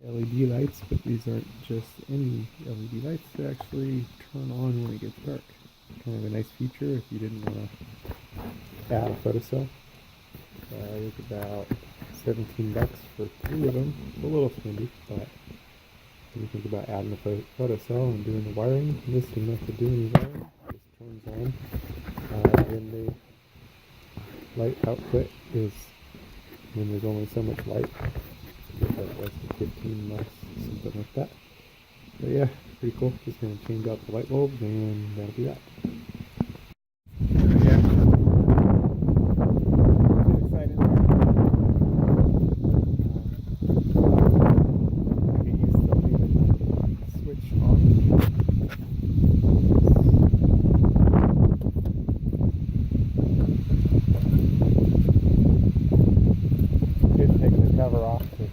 LED lights, but these aren't just any LED lights. They actually turn on when it gets dark. Kind of a nice feature if you didn't want to add a photocell. It was about $17 for 3 of them. It's a little spendy, but when you think about adding a photocell and doing the wiring, this doesn't have to do any wiring. It just turns on. Then the light output is when there's only so much light. That was 15 bucks, something like that. But yeah, pretty cool. Just gonna change out the light bulbs and that'll be that. Yeah. Get excited. I get used to leaving the switch on. Did take the cover off to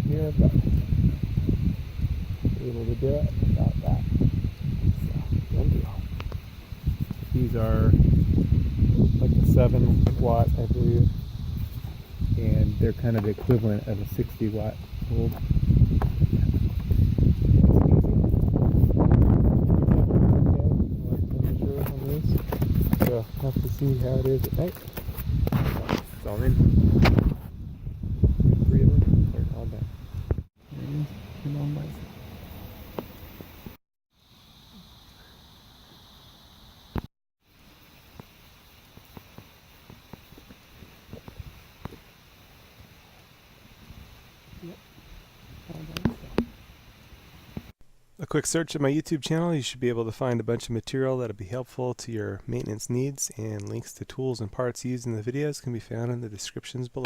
here, but able to do it without that. So, done deal. These are like a 7-watt, I believe, and they're kind of the equivalent of a 60-watt bulb. So have to see how it is at night. It's all in. 3 of them. They're all done. On by. Yep. A quick search of my YouTube channel, you should be able to find a bunch of material that'll be helpful to your maintenance needs, and links to tools and parts used in the videos can be found in the descriptions below.